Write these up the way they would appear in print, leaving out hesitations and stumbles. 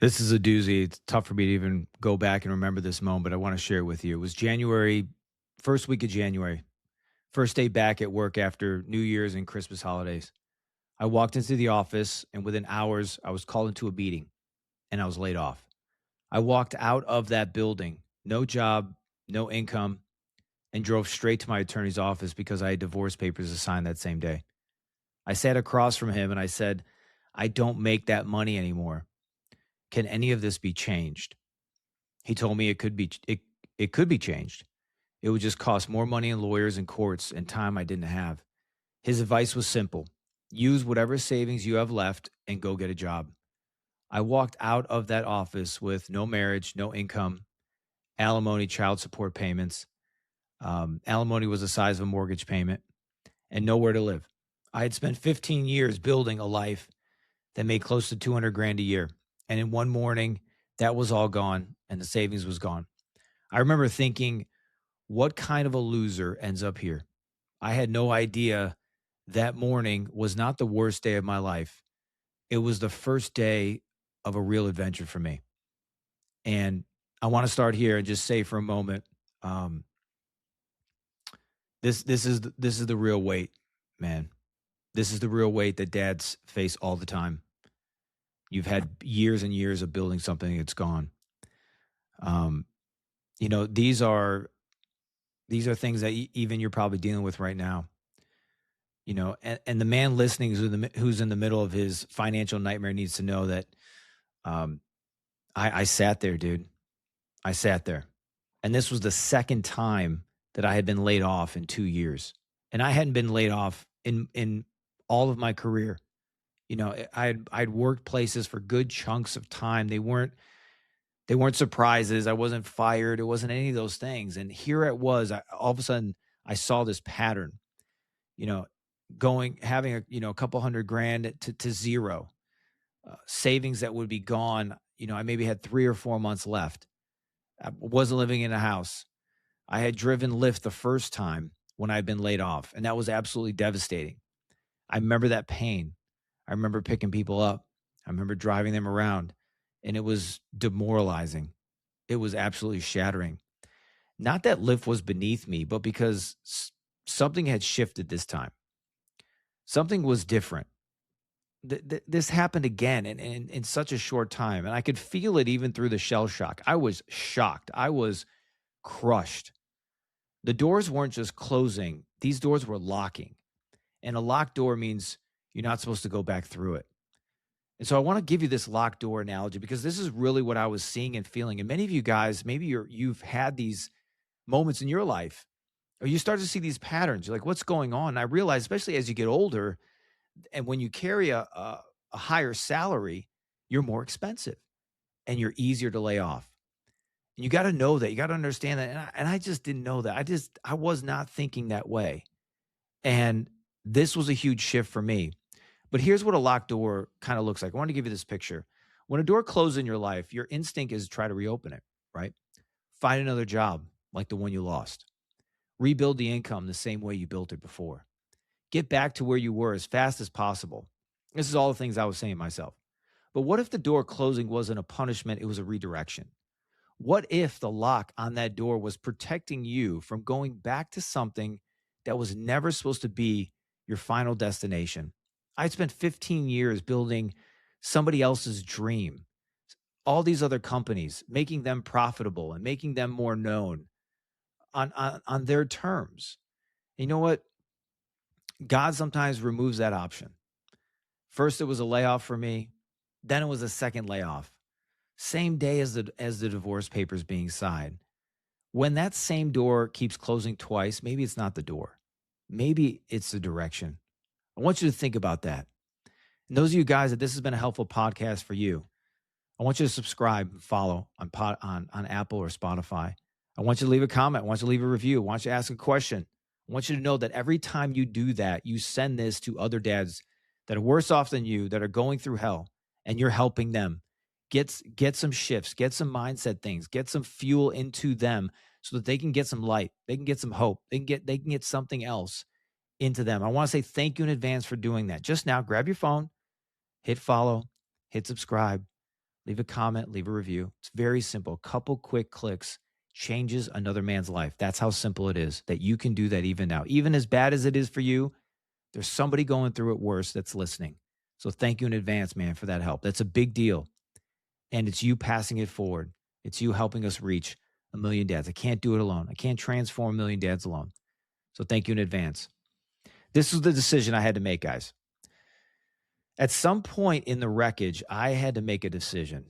This is a doozy. It's tough for me to even go back and remember this moment, but I want to share it with you. It was January, first week of January, first day back at work after New Year's and Christmas holidays. I walked into the office, and within hours, I was called into a meeting and I was laid off. I walked out of that building, no job, no income, and drove straight to my attorney's office because I had divorce papers to sign that same day. I sat across from him and I said, I don't make that money anymore. Can any of this be changed? He told me it could be changed. It would just cost more money in lawyers and courts and time I didn't have. His advice was simple. Use whatever savings you have left and go get a job. I walked out of that office with no marriage, no income, alimony, child support payments. Alimony was the size of a mortgage payment and nowhere to live. I had spent 15 years building a life that made close to 200 grand a year. And in one morning, that was all gone and the savings was gone. I remember thinking, what kind of a loser ends up here? I had no idea that morning was not the worst day of my life. It was the first day of a real adventure for me. And I want to start here and just say for a moment, um, this is the real weight, man. This is the real weight that dads face all the time. You've had years and years of building something that's gone. Um, these are things that even you're probably dealing with right now. And the man listening who's in the middle of his financial nightmare needs to know that um, I sat there, dude. I sat there. And this was the second time that I had been laid off in 2 years. And I hadn't been laid off in all of my career. I'd worked places for good chunks of time. They weren't surprises. I wasn't fired. It wasn't any of those things. And here it was. All of a sudden, I saw this pattern. You know, having a couple hundred grand to zero, savings that would be gone. I maybe had 3 or 4 months left. I wasn't living in a house. I had driven Lyft the first time when I'd been laid off, and that was absolutely devastating. I remember that pain. I remember picking people up. I remember driving them around, and it was demoralizing. It was absolutely shattering. Not that Lyft was beneath me, but because something had shifted this time. Something was different. This happened again in such a short time, and I could feel it even through the shell shock. I was shocked. I was crushed. The doors weren't just closing, these doors were locking. And a locked door means you're not supposed to go back through it. And so I want to give you this locked door analogy because this is really what I was seeing and feeling. And many of you guys, maybe you've had these moments in your life, or you start to see these patterns. You're like, what's going on? And I realize, especially as you get older, and when you carry a higher salary, you're more expensive and you're easier to lay off. And you got to know that. You got to understand that. And I just didn't know that. I was not thinking that way. And this was a huge shift for me. But here's what a locked door kind of looks like. I want to give you this picture. When a door closes in your life, your instinct is to try to reopen it, right? Find another job like the one you lost. Rebuild the income the same way you built it before. Get back to where you were as fast as possible. This is all the things I was saying to myself. But what if the door closing wasn't a punishment? It was a redirection. What if the lock on that door was protecting you from going back to something that was never supposed to be your final destination? I spent 15 years building somebody else's dream, all these other companies, making them profitable and making them more known on their terms. You know what? God sometimes removes that option. First, it was a layoff for me. Then it was a second layoff. Same day as the divorce papers being signed. When that same door keeps closing twice, maybe it's not the door. Maybe it's the direction. I want you to think about that. And those of you guys that this has been a helpful podcast for you, I want you to subscribe and follow on Apple or Spotify. I want you to leave a comment. I want you to leave a review. I want you to ask a question. I want you to know that every time you do that, you send this to other dads that are worse off than you, that are going through hell, and you're helping them. Get some shifts, get some mindset things, get some fuel into them so that they can get some light, they can get some hope, they can get something else into them. I want to say thank you in advance for doing that. Just now, grab your phone, hit follow, hit subscribe. leave a comment, leave a review. It's very simple. A couple quick clicks changes another man's life. That's how simple it is, that you can do that even now. Even as bad as it is for you, there's somebody going through it worse that's listening. So thank you in advance, man, for that help. That's a big deal. And it's you passing it forward. It's you helping us reach 1 million dads. I can't do it alone. I can't transform 1 million dads alone. So thank you in advance. This was the decision I had to make, guys. At some point in the wreckage, I had to make a decision.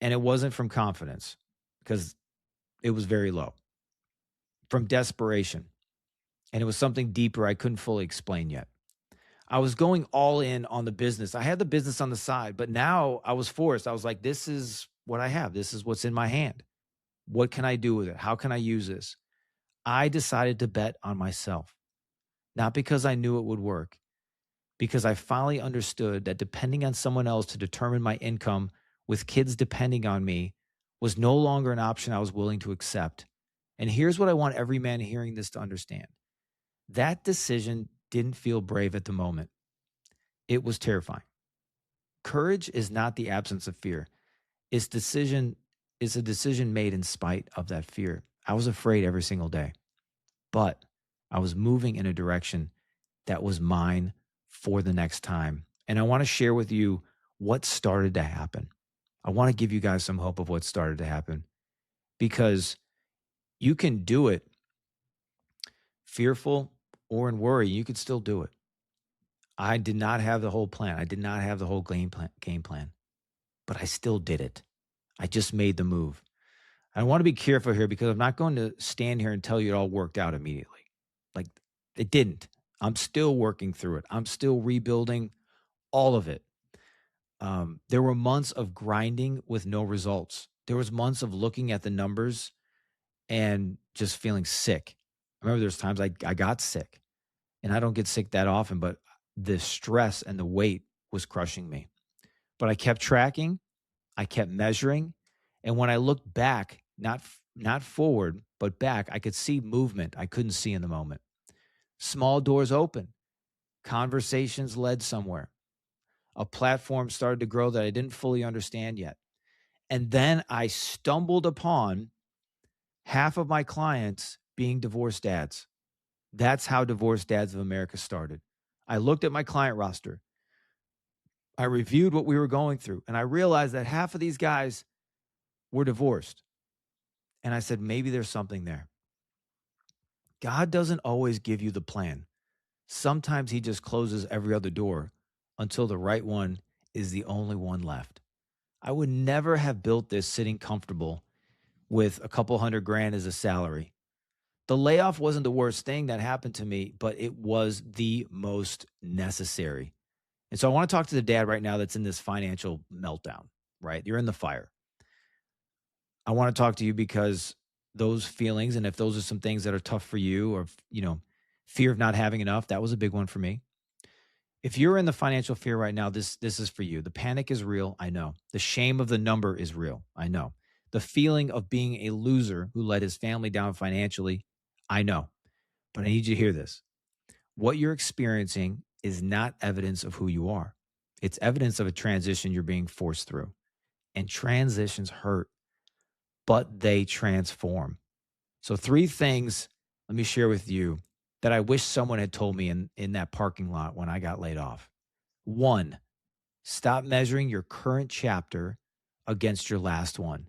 And it wasn't from confidence, because it was very low. From desperation. And it was something deeper I couldn't fully explain yet. I was going all in on the business. I had the business on the side, but now I was forced. I was like, this is what I have. This is what's in my hand. What can I do with it? How can I use this? I decided to bet on myself, not because I knew it would work, because I finally understood that depending on someone else to determine my income with kids depending on me was no longer an option I was willing to accept. And here's what I want every man hearing this to understand. That decision didn't feel brave at the moment. It was terrifying. Courage is not the absence of fear. It's a decision made in spite of that fear. I was afraid every single day, but I was moving in a direction that was mine for the next time. And I want to share with you what started to happen. I want to give you guys some hope of what started to happen, because you can do it fearful or in worry. You could still do it. I did not have the whole plan. I did not have the whole game plan, but I still did it. I just made the move. I want to be careful here, because I'm not going to stand here and tell you it all worked out immediately. Like, it didn't. I'm still working through it. I'm still rebuilding all of it. There were months of grinding with no results. There was months of looking at the numbers and just feeling sick. I remember there's times I got sick, and I don't get sick that often, but the stress and the weight was crushing me. But I kept tracking. I kept measuring. And when I looked back, not forward, but back, I could see movement I couldn't see in the moment. Small doors open. Conversations led somewhere. A platform started to grow that I didn't fully understand yet. And then I stumbled upon half of my clients being divorced dads. That's how Divorced Dads of America started. I looked at my client roster. I reviewed what we were going through, and I realized that half of these guys were divorced. And I said, maybe there's something there. God doesn't always give you the plan. Sometimes he just closes every other door until the right one is the only one left. I would never have built this sitting comfortable with a couple $100,000 as a salary. The layoff wasn't the worst thing that happened to me, but it was the most necessary. And so I want to talk to the dad right now that's in this financial meltdown, right? You're in the fire. I want to talk to you because those feelings, and if those are some things that are tough for you, or, fear of not having enough, that was a big one for me. If you're in the financial fear right now, this is for you. The panic is real, I know. The shame of the number is real, I know. The feeling of being a loser who let his family down financially, I know. But I need you to hear this. What you're experiencing is not evidence of who you are. It's evidence of a transition you're being forced through. And transitions hurt, but they transform. So 3 things let me share with you that I wish someone had told me in that parking lot when I got laid off. 1, stop measuring your current chapter against your last one.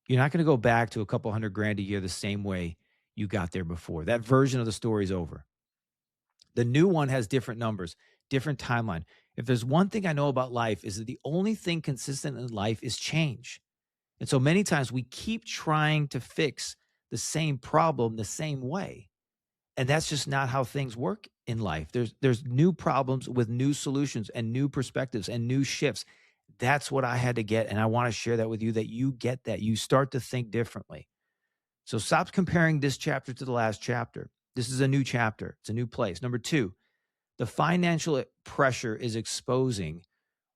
You're not going to go back to a couple $100,000 a year the same way you got there before. That version of the story is over. The new one has different numbers, different timeline. If there's one thing I know about life, is that the only thing consistent in life is change. And so many times we keep trying to fix the same problem the same way. And that's just not how things work in life. There's new problems with new solutions and new perspectives and new shifts. That's what I had to get. And I want to share that with you, that you get that. You start to think differently. So stop comparing this chapter to the last chapter. This is a new chapter. It's a new place. Number 2, the financial pressure is exposing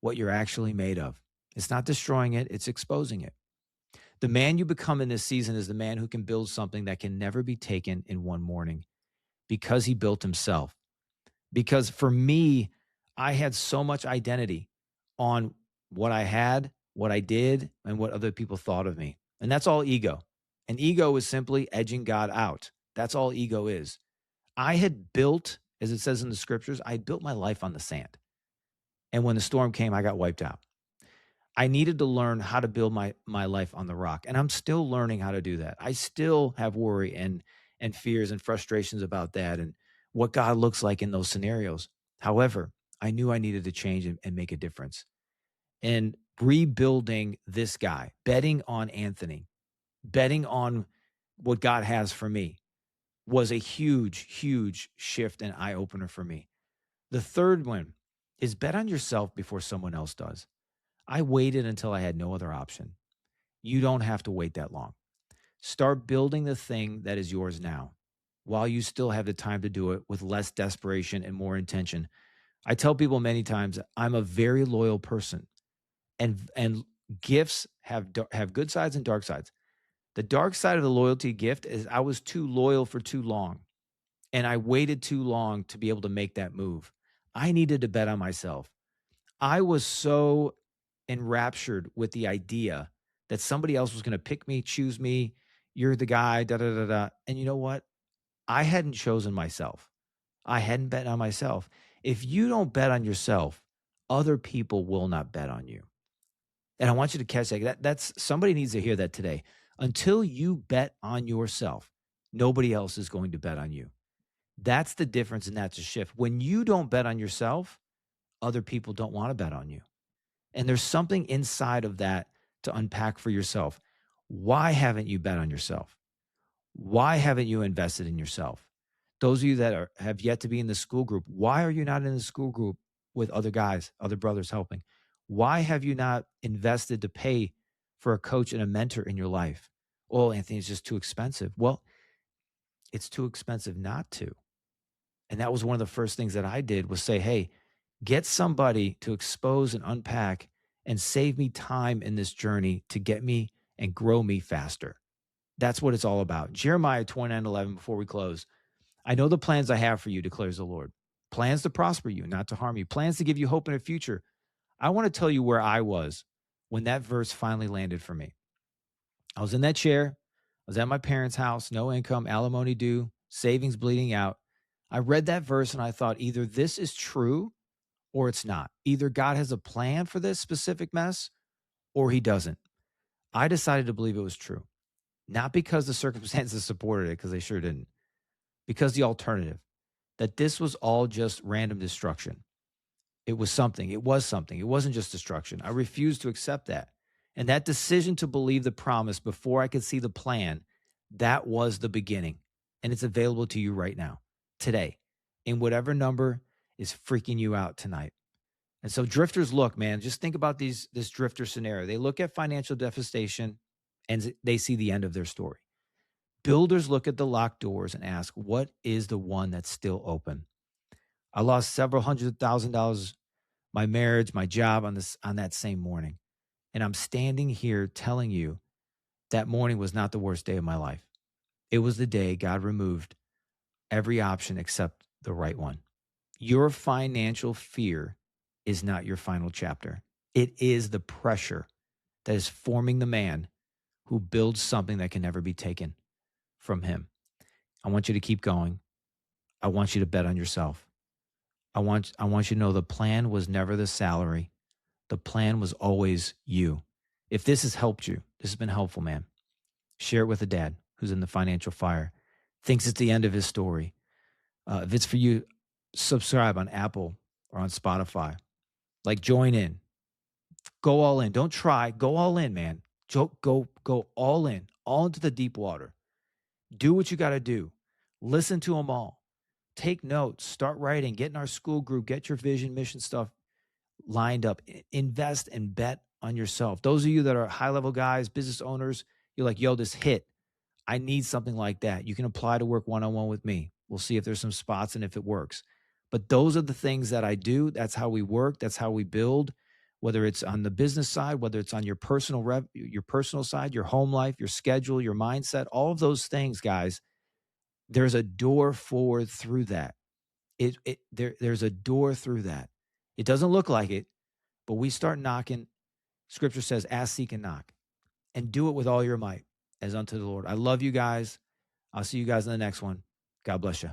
what you're actually made of. It's not destroying it. It's exposing it. The man you become in this season is the man who can build something that can never be taken in one morning, because he built himself. Because for me, I had so much identity on what I had, what I did, and what other people thought of me. And that's all ego. And ego is simply edging God out. That's all ego is. I had built, as it says in the scriptures, I built my life on the sand. And when the storm came, I got wiped out. I needed to learn how to build my life on the rock. And I'm still learning how to do that. I still have worry and fears and frustrations about that and what God looks like in those scenarios. However, I knew I needed to change and make a difference. And rebuilding this guy, betting on Anthony, betting on what God has for me was a huge, huge shift and eye opener for me. The third one is bet on yourself before someone else does. I waited until I had no other option. You don't have to wait that long. Start building the thing that is yours now while you still have the time to do it with less desperation and more intention. I tell people many times I'm a very loyal person, and gifts have good sides and dark sides. The dark side of the loyalty gift is I was too loyal for too long, and I waited too long to be able to make that move. I needed to bet on myself. I was so enraptured with the idea that somebody else was going to pick me, choose me. You're the guy, da da da da. And you know what? I hadn't chosen myself. I hadn't bet on myself. If you don't bet on yourself, other people will not bet on you. And I want you to catch that. That's somebody needs to hear that today. Until you bet on yourself, nobody else is going to bet on you. That's the difference, and that's a shift. When you don't bet on yourself, other people don't want to bet on you. And there's something inside of that to unpack for yourself. Why haven't you bet on yourself? Why haven't you invested in yourself? Those of you that have yet to be in the school group, why are you not in the school group with other guys, other brothers helping? Why have you not invested to pay for a coach and a mentor in your life? Oh, Anthony, it's just too expensive. Well, it's too expensive not to. And that was one of the first things that I did was say, hey, get somebody to expose and unpack and save me time in this journey to get me and grow me faster. That's what it's all about. Jeremiah 29:11, before we close. I know the plans I have for you, declares the Lord. Plans to prosper you, not to harm you. Plans to give you hope in a future. I want to tell you where I was when that verse finally landed for me. I was in that chair. I was at my parents' house, no income, alimony due, savings bleeding out. I read that verse and I thought either this is true or it's not. Either God has a plan for this specific mess or he doesn't. I decided to believe it was true, not because the circumstances supported it, because they sure didn't, because the alternative, that this was all just random destruction. It was something. It was something. It wasn't just destruction. I refused to accept that. And that decision to believe the promise before I could see the plan, that was the beginning. And it's available to you right now, today, in whatever number is freaking you out tonight. And so drifters look, man, just think about this drifter scenario. They look at financial devastation and they see the end of their story. Builders look at the locked doors and ask, what is the one that's still open? I lost several $100,000, my marriage, my job on that same morning. And I'm standing here telling you that morning was not the worst day of my life. It was the day God removed every option except the right one. Your financial fear is not your final chapter. It is the pressure that is forming the man who builds something that can never be taken from him. I want you to keep going. I want you to bet on yourself. I want you to know the plan was never the salary. The plan was always you. If this has helped you, this has been helpful, man. Share it with a dad who's in the financial fire, thinks it's the end of his story. If it's for you, subscribe on Apple or on Spotify. Like, join in. Go all in. Don't try. Go all in, man. Go all in, all into the deep water. Do what you got to do. Listen to them all. Take notes. Start writing. Get in our school group. Get your vision, mission stuff lined up. Invest and bet on yourself. Those of you that are high-level guys, business owners, you're like, yo, this hit. I need something like that. You can apply to work one-on-one with me. We'll see if there's some spots and if it works. But those are the things that I do. That's how we work. That's how we build, whether it's on the business side, whether it's on your personal side, your home life, your schedule, your mindset, all of those things, guys. There's a door forward through that. There's a door through that. It doesn't look like it, but we start knocking, Scripture says, ask, seek, and knock, and do it with all your might as unto the Lord. I love you guys. I'll see you guys in the next one. God bless you.